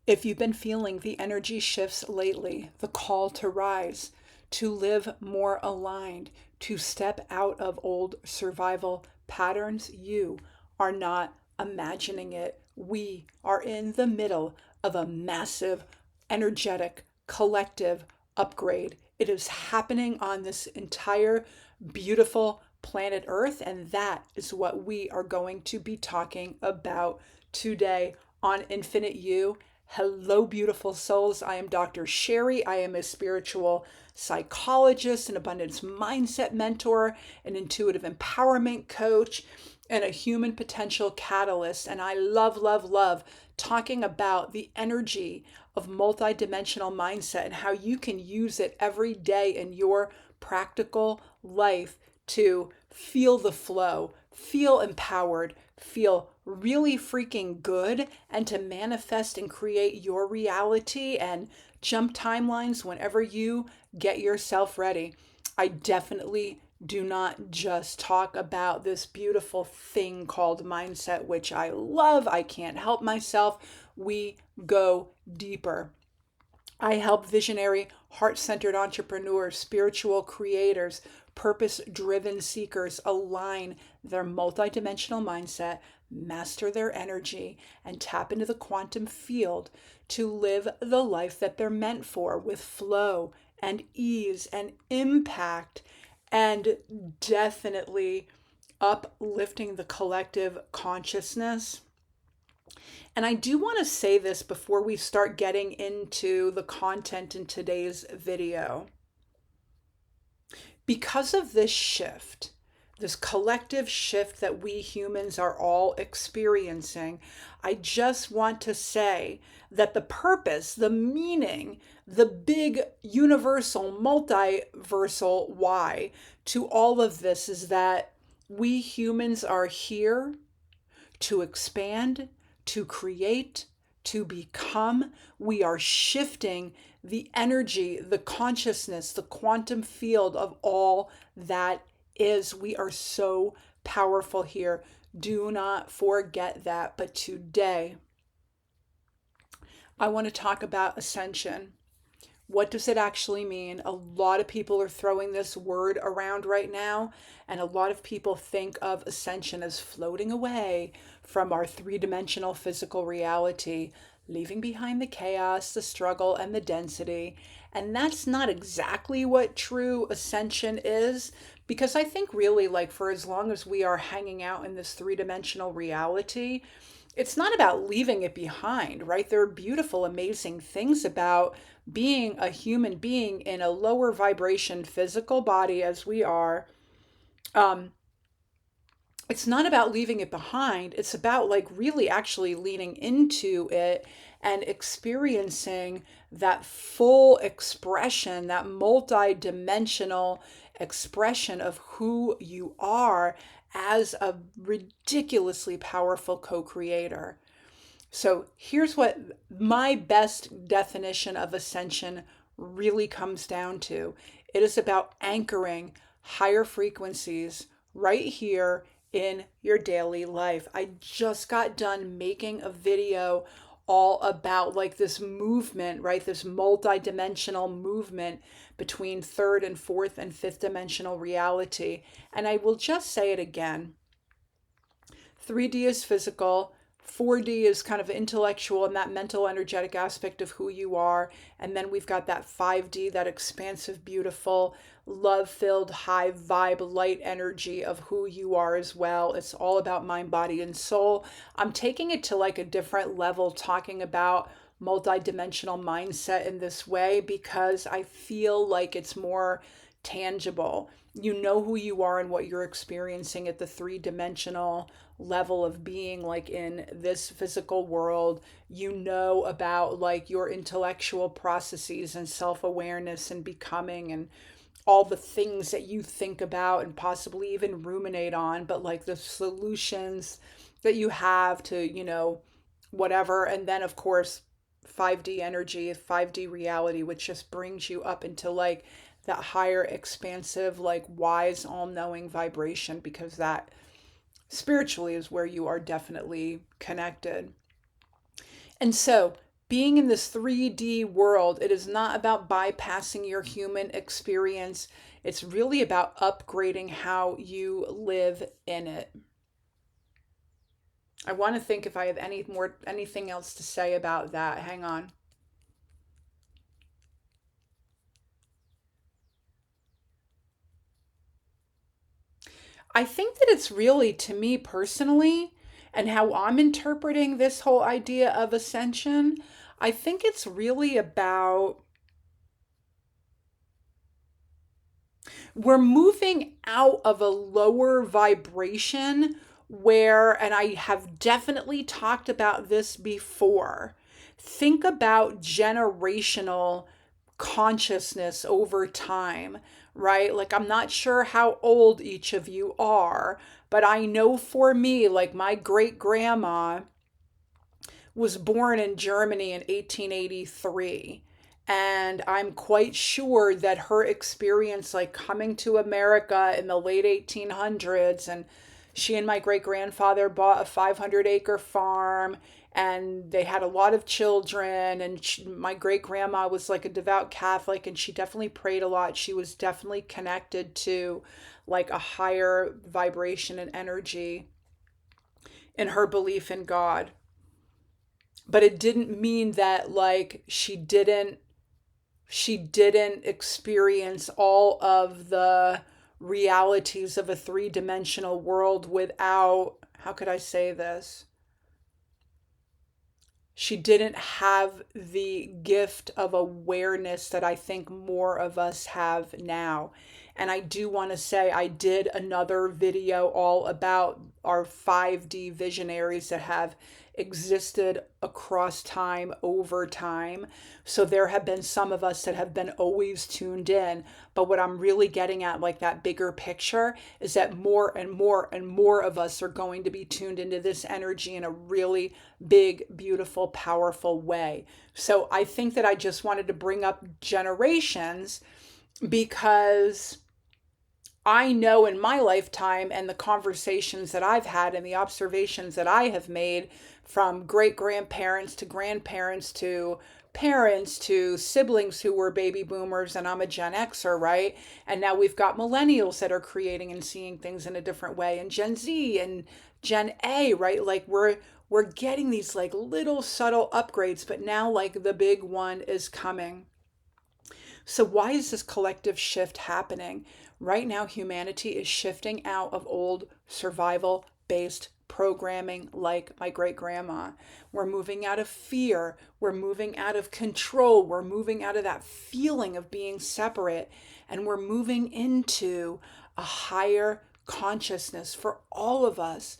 If you've been feeling the energy shifts lately, the call to rise, to live more aligned, to step out of old survival patterns, you are not imagining it. We are in the middle of a massive, energetic, collective upgrade. It is happening on this entire beautiful planet Earth, and that is what we are going to be talking about today on Infinite You. Hello, beautiful souls. I am Dr. Sheri. I am a spiritual psychologist, an abundance mindset mentor, an intuitive empowerment coach, and a human potential catalyst. And I love, love, love talking about the energy of multidimensional mindset and how you can use it every day in your practical life to feel the flow, feel empowered, feel really freaking good, and to manifest and create your reality and jump timelines whenever you get yourself ready. I definitely do not just talk about this beautiful thing called mindset, which I love. I can't help myself. We go deeper. I help visionary, heart centered entrepreneurs, spiritual creators, purpose driven seekers align their multidimensional mindset, master their energy, and tap into the quantum field to live the life that they're meant for with flow and ease and impact, and definitely uplifting the collective consciousness. And I do want to say this before we start getting into the content in today's video. Because of this shift, this collective shift that we humans are all experiencing, I just want to say that the purpose, the meaning, the big universal, multiversal why to all of this is that we humans are here to expand, to create, to become. We are shifting the energy, the consciousness, the quantum field of all that is. We are so powerful here. Do not forget that. But today, I want to talk about ascension. What does it actually mean? A lot of people are throwing this word around right now, and a lot of people think of ascension as floating away from our three-dimensional physical reality, leaving behind the chaos, the struggle, and the density. And that's not exactly what true ascension is, because I think really, like, for as long as we are hanging out in this three-dimensional reality, it's not about leaving it behind, right? There are beautiful, amazing things about being a human being in a lower vibration physical body as we are. Um, it's not about leaving it behind. It's about like really actually leaning into it and experiencing that full expression, that multi-dimensional expression of who you are as a ridiculously powerful co-creator. So here's what my best definition of ascension really comes down to. It is about anchoring higher frequencies right here in your daily life. I just got done making a video all about like this movement, right? This multi-dimensional movement between third and fourth and fifth dimensional reality. And I will just say it again. 3D is physical, 4D is kind of intellectual and that mental energetic aspect of who you are. And then we've got that 5D, that expansive, beautiful, love-filled, high vibe, light energy of who you are as well. It's all about mind, body, and soul. I'm taking it to like a different level, talking about multidimensional mindset in this way because I feel like it's more tangible. You know who you are and what you're experiencing at the three-dimensional level of being, like in this physical world. You know about like your intellectual processes and self-awareness and becoming and all the things that you think about and possibly even ruminate on, but like the solutions that you have to, whatever. And then of course 5D energy, 5D reality, which just brings you up into like that higher expansive, like wise, all-knowing vibration, because that spiritually is where you are definitely connected. And so being in this 3D world, it is not about bypassing your human experience. It's really about upgrading how you live in it. I want to think if I have anything else to say about that. Hang on. I think that it's really, to me personally, and how I'm interpreting this whole idea of ascension, I think it's really about we're moving out of a lower vibration where, and I have definitely talked about this before, think about generational consciousness over time, right? Like, I'm not sure how old each of you are, but I know for me, like, my great grandma was born in Germany in 1883. And I'm quite sure that her experience, like coming to America in the late 1800s, and she and my great grandfather bought a 500-acre farm, and they had a lot of children. And my great grandma was like a devout Catholic, and she definitely prayed a lot. She was definitely connected to like a higher vibration and energy in her belief in God. But it didn't mean that like she didn't experience all of the realities of a three-dimensional world without, how could I say this? She didn't have the gift of awareness that I think more of us have now. And I do want to say I did another video all about our 5D visionaries that have existed across time over time. So there have been some of us that have been always tuned in. But what I'm really getting at, like that bigger picture, is that more and more and more of us are going to be tuned into this energy in a really big, beautiful, powerful way. So I think that I just wanted to bring up generations because I know in my lifetime and the conversations that I've had and the observations that I have made from great grandparents to grandparents to parents to siblings who were baby boomers, and I'm a Gen Xer, right? And now we've got millennials that are creating and seeing things in a different way, and Gen Z and Gen A, right? Like we're getting these like little subtle upgrades, but now like the big one is coming. So, why is this collective shift happening? Right now, humanity is shifting out of old survival based programming like my great grandma. We're moving out of fear. We're moving out of control. We're moving out of that feeling of being separate. And we're moving into a higher consciousness for all of us,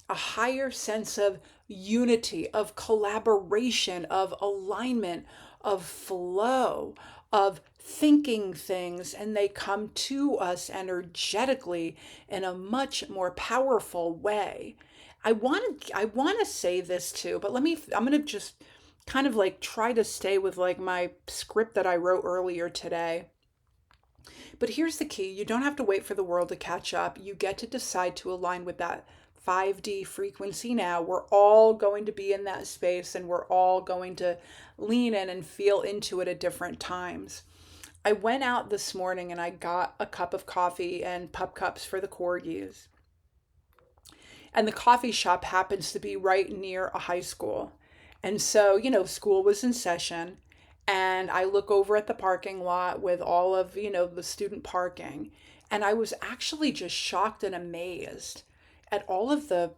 a higher sense of unity, of collaboration, of alignment, of flow, of thinking things, and they come to us energetically in a much more powerful way. I want to say this too, but I'm going to just kind of like try to stay with like my script that I wrote earlier today. But here's the key: you don't have to wait for the world to catch up. You get to decide to align with that 5D frequency now. We're all going to be in that space, and we're all going to lean in and feel into it at different times. I went out this morning and I got a cup of coffee and pup cups for the corgis. And the coffee shop happens to be right near a high school. And so, school was in session. And I look over at the parking lot with all of, the student parking. And I was actually just shocked and amazed at all of the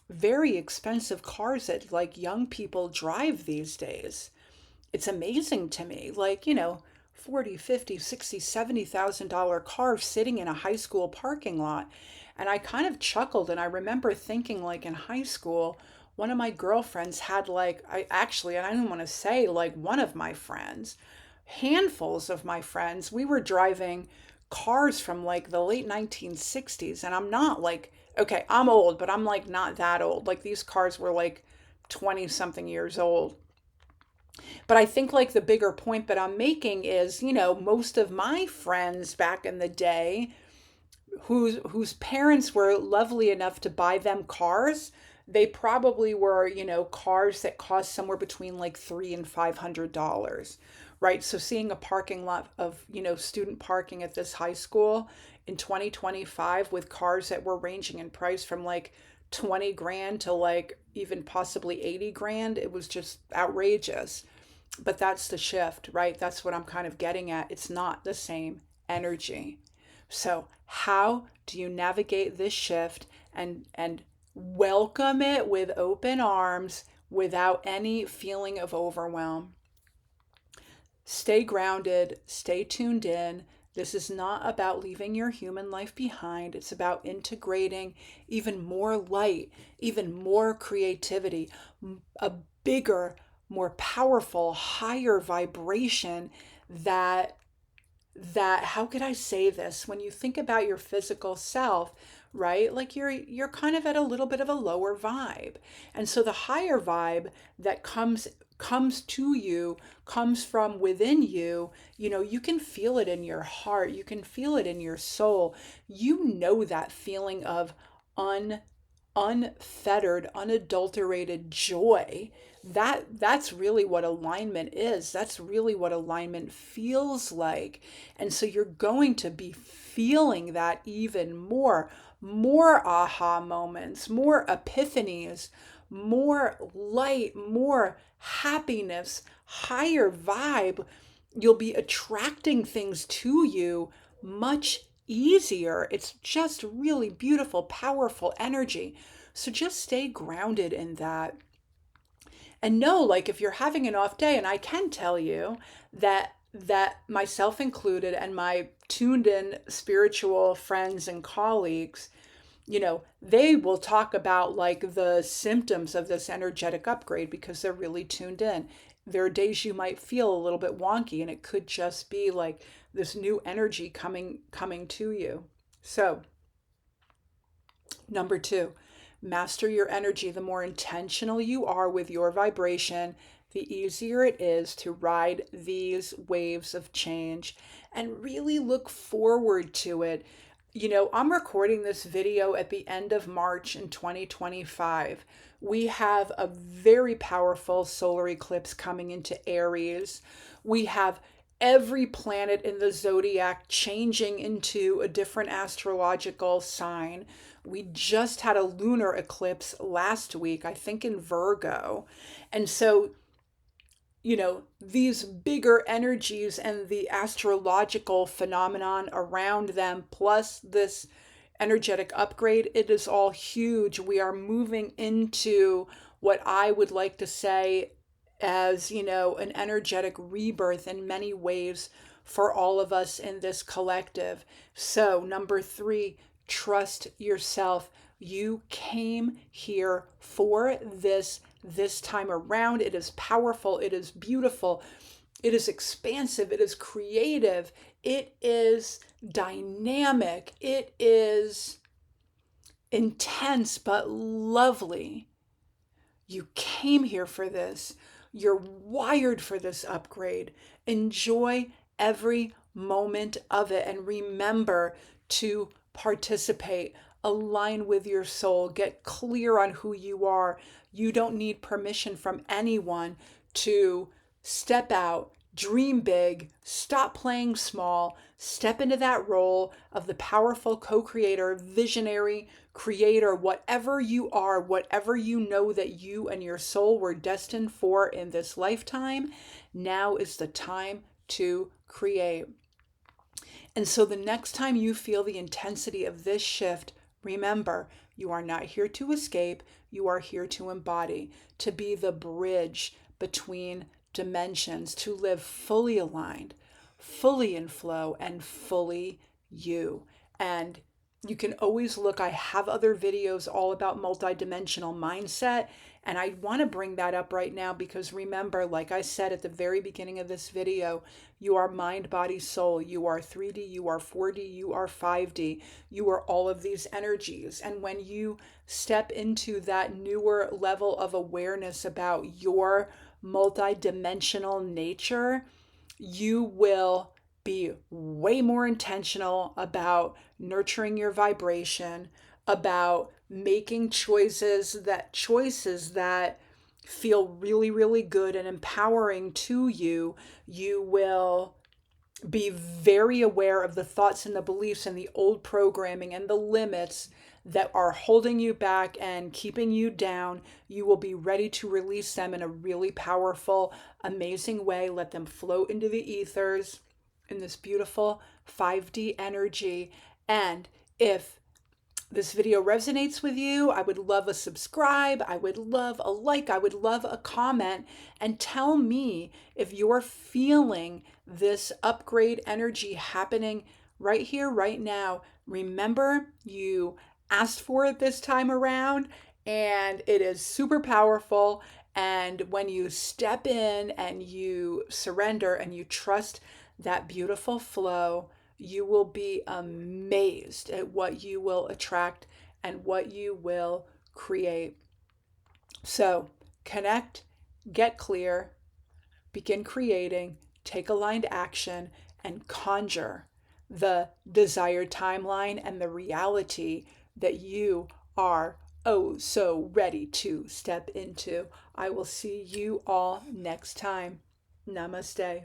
very expensive cars that like young people drive these days. It's amazing to me. Like, 40, 50, 60, $70,000 cars sitting in a high school parking lot. And I kind of chuckled, and I remember thinking like in high school, one of my girlfriends had like and I didn't want to say like one of my friends, handfuls of my friends, we were driving cars from like the late 1960s. And I'm not like, okay, I'm old, but I'm like not that old. Like these cars were like 20 something years old. But I think like the bigger point that I'm making is, most of my friends back in the day whose parents were lovely enough to buy them cars, they probably were, cars that cost somewhere between like $300 and $500, right? So seeing a parking lot of, student parking at this high school in 2025 with cars that were ranging in price from like 20 grand to like even possibly 80 grand, it was just outrageous. But that's the shift, right? That's what I'm kind of getting at. It's not the same energy. So, how do you navigate this shift and welcome it with open arms without any feeling of overwhelm? Stay grounded, stay tuned in. This is not about leaving your human life behind. It's about integrating even more light, even more creativity, a bigger, more powerful, higher vibration that how could I say this? When you think about your physical self, right? Like you're kind of at a little bit of a lower vibe. And so the higher vibe that comes to you, comes from within you, you can feel it in your heart, you can feel it in your soul. You know that feeling of un unfettered, unadulterated joy. That's really what alignment is. That's really what alignment feels like. And so you're going to be feeling that even more aha moments, more epiphanies, more light, more happiness, higher vibe. You'll be attracting things to you much easier. It's just really beautiful, powerful energy. So just stay grounded in that. And know, like, if you're having an off day, and I can tell you that myself included and my tuned in spiritual friends and colleagues, they will talk about like the symptoms of this energetic upgrade because they're really tuned in. There are days you might feel a little bit wonky, and it could just be like this new energy coming to you. So, number 2, master your energy. The more intentional you are with your vibration, the easier it is to ride these waves of change and really look forward to it. I'm recording this video at the end of March in 2025. We have a very powerful solar eclipse coming into Aries. We have every planet in the zodiac changing into a different astrological sign. We just had a lunar eclipse last week, I think in Virgo. And so these bigger energies and the astrological phenomenon around them, plus this energetic upgrade, it is all huge. We are moving into what I would like to say as, an energetic rebirth in many ways for all of us in this collective. So, number 3, trust yourself. You came here for this time around. It is powerful, it is beautiful, it is expansive, it is creative, it is dynamic, it is intense but lovely. You came here for this. You're wired for this upgrade. Enjoy every moment of it and remember to participate. Align with your soul. Get clear on who you are. You don't need permission from anyone to step out, dream big, stop playing small, step into that role of the powerful co-creator, visionary, creator, whatever you are, whatever you know that you and your soul were destined for in this lifetime. Now is the time to create. And so the next time you feel the intensity of this shift, remember, you are not here to escape. You are here to embody, to be the bridge between dimensions, to live fully aligned, fully in flow, and fully you. And you can always look, I have other videos all about multidimensional mindset. And I want to bring that up right now because remember, like I said at the very beginning of this video, you are mind, body, soul. You are 3D, you are 4D, you are 5D. You are all of these energies. And when you step into that newer level of awareness about your multidimensional nature, you will be way more intentional about nurturing your vibration, about making choices that feel really, really good and empowering to you. You will be very aware of the thoughts and the beliefs and the old programming and the limits that are holding you back and keeping you down. You will be ready to release them in a really powerful, amazing way. Let them float into the ethers in this beautiful 5D energy. And if this video resonates with you, I would love a subscribe. I would love a like. I would love a comment. And tell me if you're feeling this upgrade energy happening right here, right now. Remember, you asked for it this time around, and it is super powerful. And when you step in and you surrender and you trust that beautiful flow, you will be amazed at what you will attract and what you will create. So connect, get clear, begin creating, take aligned action, and conjure the desired timeline and the reality that you are oh so ready to step into. I will see you all next time. Namaste.